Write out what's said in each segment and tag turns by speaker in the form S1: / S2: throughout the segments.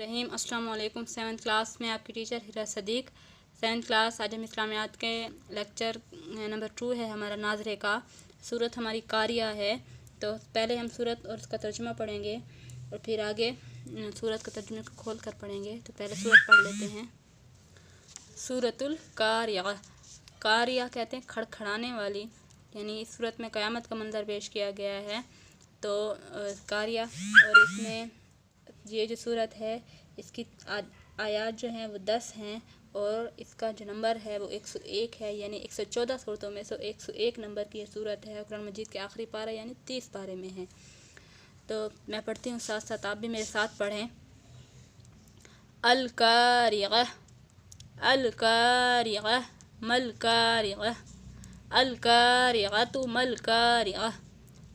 S1: रहीम। अस्सलाम वालेकुम। 7th class में आपकी टीचर हिरा सदीक। 7th क्लास आज हम इस्लामियात के लेक्चर नंबर 2 है हमारा नाज़रे का। सूरत हमारी कारिया है, तो पहले हम सूरत और उसका तर्जुमा पढ़ेंगे और फिर आगे सूरत का तर्जुमे को खोल कर पढ़ेंगे। तो पहले सूरत पढ़ लेते हैं। सूरतुल कारिया, कारिया कहते हैं खड़खड़ाने वाली, यानी इस सूरत में क़यामत का मंजर पेश किया गया है। तो कारिया, और इसमें ये जो सूरत है इसकी आयात जो हैं वो 10 हैं और इसका जो नंबर है वो 101 है, यानी 114 सूरतों में से 101 नंबर की ये सूरत है। कुरान मजीद के आखिरी पारा यानी 30 पारे में है। तो मैं पढ़ती हूँ, साथ साथ आप भी मेरे साथ पढ़ें। अल कारिया, अल कारिया मल कारिया, अल कारिया तु मल कारिया।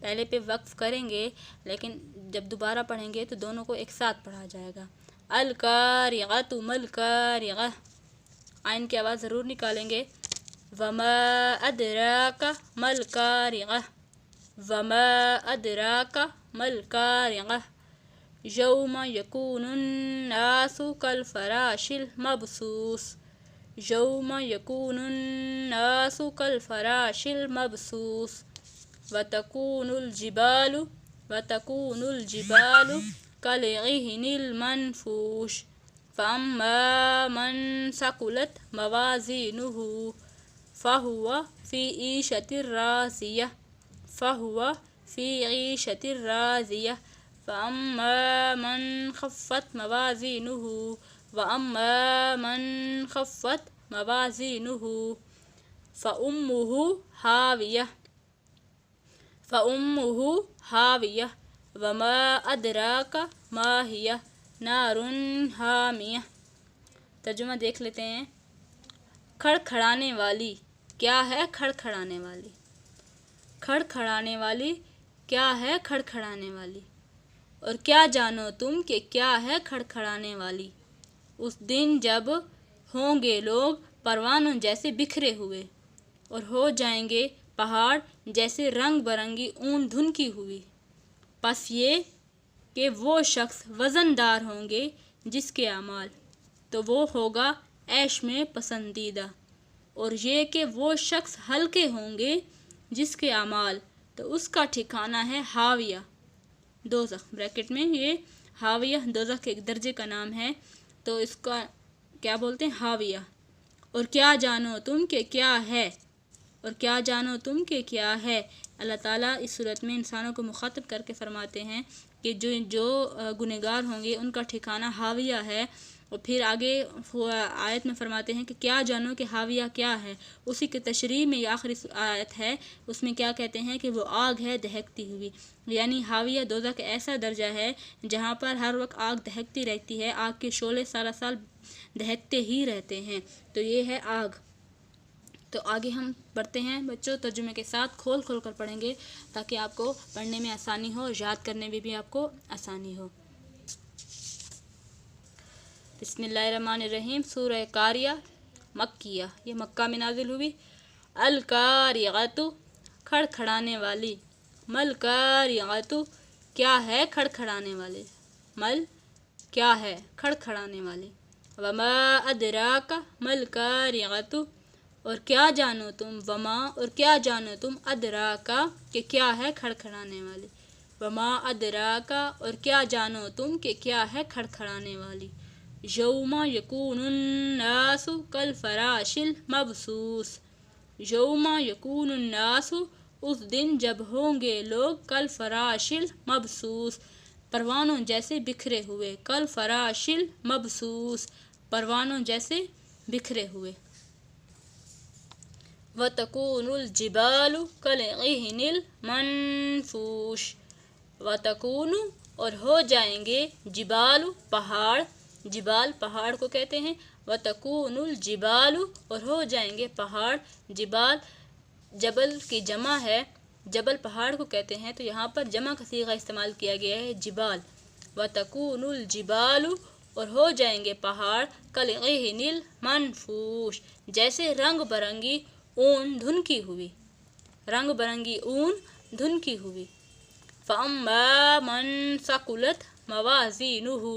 S1: पहले पे वक्फ करेंगे, लेकिन जब दोबारा पढ़ेंगे तो दोनों को एक साथ पढ़ा जाएगा। अल कारिया तु मल कारिया, आइन की आवाज़ ज़रूर निकालेंगे। वमा अदराका मल कारिया, वमा अदराका मल कारिया, यौमा यकूनुन नासु कल फराशिल मबसूस, यौमा यकूनुन नासु कल फराशिल मबसूस, वतकूनुल जिबालु, वतकूनुल जिबालु कल इहनिल मनफूश, फअम्मा मन सकुलत मवाज़ीनुहु फ़हुवा फ़ी ईशतिर राज़िया, फ़हुवा फ़ी ईशतिर राज़िया, फ़अम्मा मन ख़फ़्फ़त मवाज़ीनुहु वअम्मा मन ख़फ़्फ़त मवाज़ीनुहु फ़उम्मुहु हाविया, फ़उम्मुहु हाविया, वमा अदराका मा हिया नारुन हामिया। तर्जुमा देख लेते हैं। खड़खड़ाने वाली, क्या है खड़खड़ाने वाली? खड़खड़ाने वाली क्या है खड़खड़ाने वाली? और क्या जानो तुम कि क्या है खड़खड़ाने वाली? उस दिन जब होंगे लोग परवानों जैसे बिखरे हुए और हो जाएंगे पहाड़ जैसे रंग बरंगी ऊन धुनकी हुई। बस ये कि वो शख्स वज़नदार होंगे जिसके अमाल, तो वो होगा ऐश में पसंदीदा, और ये कि वो शख्स हल्के होंगे जिसके अमाल, तो उसका ठिकाना है हाविया दोज़ख। ब्रैकेट में ये हाविया दोज़ख के एक दर्जे का नाम है, तो इसका क्या बोलते हैं? हाविया। और क्या जानो तुम कि क्या है, और क्या जानो तुम कि क्या है। अल्लाह ताला इस सूरत में इंसानों को मुखातब करके फरमाते हैं कि जो गुनहगार होंगे उनका ठिकाना हाविया है। और फिर आगे आयत में फरमाते हैं कि क्या जानो कि हाविया क्या है। उसी के तशरीह में आखिरी आयत है, उसमें क्या कहते हैं कि वो आग है दहकती हुई, यानी हाविया दोज़ख का ऐसा दर्जा है जहाँ पर हर वक्त आग दहकती रहती है, आग के शोले सारा साल दहकते ही रहते हैं। तो ये है आग। तो आगे हम पढ़ते हैं बच्चों, तर्जुमे के साथ खोल खोल कर पढ़ेंगे ताकि आपको पढ़ने में आसानी हो, याद करने में भी आपको आसानी हो। बिस्मिल्लाहिर्रहमानिर्रहीम। सूरह कारिया मक्किया, ये मक्का में नाजिल हुई। अल कारियातु खड़खड़ाने वाली, मल कारियातु क्या है खड़खड़ाने वाले, मल क्या है खड़खड़ाने वाली, वमा अदराका मल कारियातु और क्या जानो तुम, वमा और क्या जानो तुम, अदराका कि क्या है खड़खड़ाने वाली, वमा अदराका और क्या जानो तुम कि क्या है खड़खड़ाने वाली। यौमा यकूनुन नासु कल फराशिल मबसूस, यौमा यकूनुन नासु उस दिन जब होंगे लोग, कल फराशिल मबसूस परवानों जैसे बिखरे हुए, कल फराशिल मबसूस परवानों जैसे बिखरे हुए। वतकूनुल जिबालु कल इहनिल मनफूश, वतकूनु और हो जाएंगे, जिबालु पहाड़, जिबाल पहाड़ को कहते हैं, वतकूनुल जिबालु और हो जाएंगे पहाड़, जिबाल जबल की जमा है, जबल पहाड़ को कहते हैं, तो यहाँ पर जमा का सीगा इस्तेमाल किया गया है जिबाल। वतकूनुल जिबालु और हो जाएंगे पहाड़, कल इहनिल मनफूश जैसे रंग बरंगी ऊन धुनकी हुई, रंग बरंगी ऊन धुनकी हुई। फ़अम्मा मन सकुलत मवाज़ीनुहु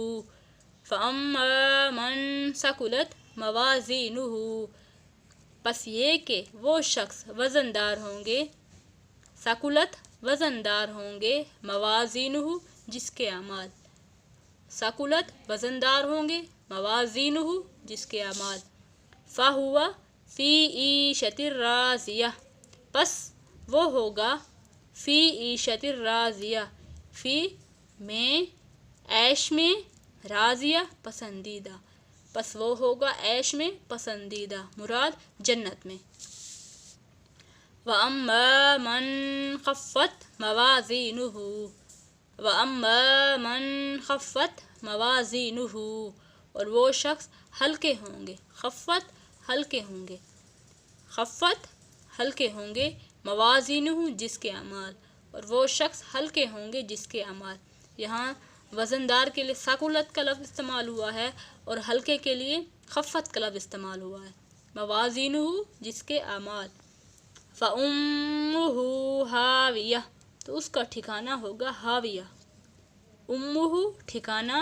S1: فَأَمَّا مَنْ ثَقُلَتْ مَوَازِينُهُ، پس یہ کہ وہ شخص وزندار ہوں گے، ثقلت وزندار ہوں گے، موازینہ جس کے اعمال، ثقلت وزندار ہوں گے، موازینہ جس کے اعمال، فَهُوَ فِي عِیشَةٍ رَاضِیَةٍ، پس وہ ہوگا فی عیشۃ راضیہ، فی میں، عیش میں، راضیہ پسندیدہ، پس وہ ہوگا عیش میں پسندیدہ، مراد جنت میں۔ وَأَمَّا مَنْ خَفَّتْ مَوَازِينُهُ، وَأَمَّا مَنْ خَفَّتْ مَوَازِينُهُ، اور وہ شخص ہلکے ہوں گے، خفت ہلکے ہوں گے، خفت ہلکے ہوں گے، موازینہ جس کے اعمال، اور وہ شخص ہلکے ہوں گے جس کے اعمال، یہاں وزندار کے لیے ثقلت کا لفظ استعمال ہوا ہے اور ہلکے کے لیے خفت کا لفظ استعمال ہوا ہے، موازینہ جس کے اعمال، فَأُمُّهُ ہاویہ، تو اس کا ٹھکانہ ہوگا ہاویہ، امہ ٹھکانہ،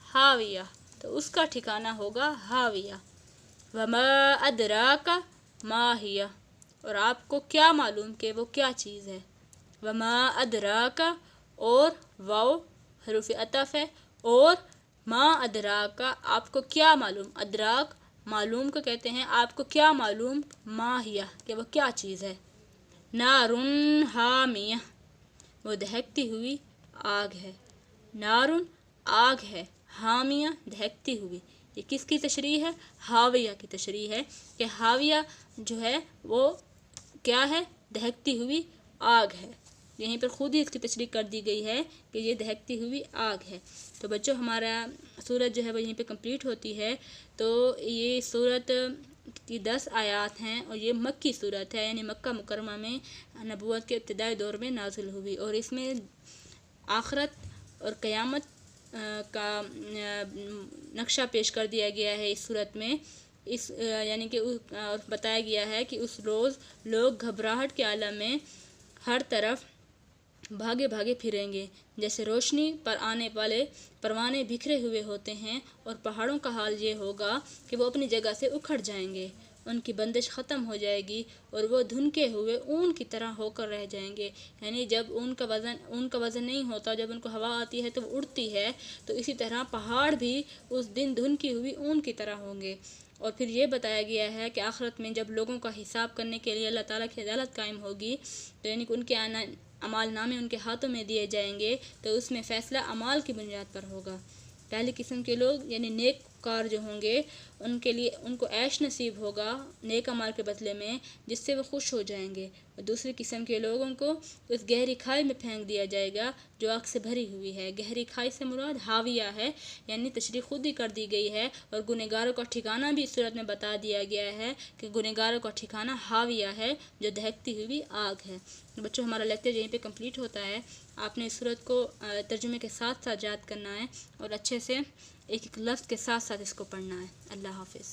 S1: ہاویہ تو اس کا ٹھکانہ ہوگا ہاویہ۔ وَمَا أَدْرَاكَ مَا هِيَ، اور آپ کو کیا معلوم کہ وہ کیا چیز ہے، وَمَا أَدْرَاكَ، اور واو حروف عطف ہے، اور ما ادراکا آپ کو کیا معلوم، ادراک معلوم کو کہتے ہیں، آپ کو کیا معلوم، ما ہیہ کہ وہ کیا چیز ہے، نارن حامیہ، وہ دہکتی ہوئی آگ ہے، نارن آگ ہے، حامیہ دہکتی ہوئی، یہ کس کی تشریح ہے، حاویہ کی تشریح ہے کہ حاویہ جو ہے وہ کیا ہے، دہکتی ہوئی آگ ہے، یہیں پر خود ہی اس کی تشریح کر دی گئی ہے کہ یہ دہکتی ہوئی آگ ہے۔ تو بچوں ہمارا سورت جو ہے وہ یہیں پہ کمپلیٹ ہوتی ہے، تو یہ سورت کی 10 آیات ہیں اور یہ مکی سورت ہے، یعنی مکہ مکرمہ میں نبوت کے ابتدائی دور میں نازل ہوئی، اور اس میں آخرت اور قیامت کا نقشہ پیش کر دیا گیا ہے اس صورت میں، اس یعنی کہ بتایا گیا ہے کہ اس روز لوگ گھبراہٹ کے عالم میں ہر طرف بھاگے بھاگے پھریں گے، جیسے روشنی پر آنے والے پروانے بکھرے ہوئے ہوتے ہیں، اور پہاڑوں کا حال یہ ہوگا کہ وہ اپنی جگہ سے اکھڑ جائیں گے، ان کی بندش ختم ہو جائے گی اور وہ دھنکے ہوئے اون کی طرح ہو کر رہ جائیں گے، یعنی جب اون کا وزن نہیں ہوتا، جب ان کو ہوا آتی ہے تو وہ اڑتی ہے، تو اسی طرح پہاڑ بھی اس دن دھنکی ہوئی اون کی طرح ہوں گے۔ اور پھر یہ بتایا گیا ہے کہ آخرت میں جب لوگوں کا حساب کرنے کے لیے اللہ تعالیٰ کی عدالت قائم ہوگی، تو یعنی کہ ان کے اعمال نامے ان کے ہاتھوں میں دیے جائیں گے، تو اس میں فیصلہ اعمال کی بنیاد پر ہوگا۔ پہلی قسم کے لوگ یعنی نیک کار جو ہوں گے ان کے لیے ان کو عیش نصیب ہوگا نیک اعمال کے بدلے میں، جس سے وہ خوش ہو جائیں گے، اور دوسری قسم کے لوگوں کو اس گہری کھائی میں پھینک دیا جائے گا جو آگ سے بھری ہوئی ہے۔ گہری کھائی سے مراد حاویہ ہے، یعنی تشریح خود ہی کر دی گئی ہے، اور گنہگاروں کا ٹھکانہ بھی اس صورت میں بتا دیا گیا ہے کہ گنہگاروں کا ٹھکانہ حاویہ ہے جو دہکتی ہوئی آگ ہے۔ بچوں ہمارا لیکچر یہیں پہ کمپلیٹ ہوتا ہے، آپ نے اس صورت کو ترجمے کے ساتھ ساتھ یاد کرنا ہے اور اچھے سے ایک ایک لفظ کے ساتھ ساتھ اس کو پڑھنا ہے۔ اللہ حافظ۔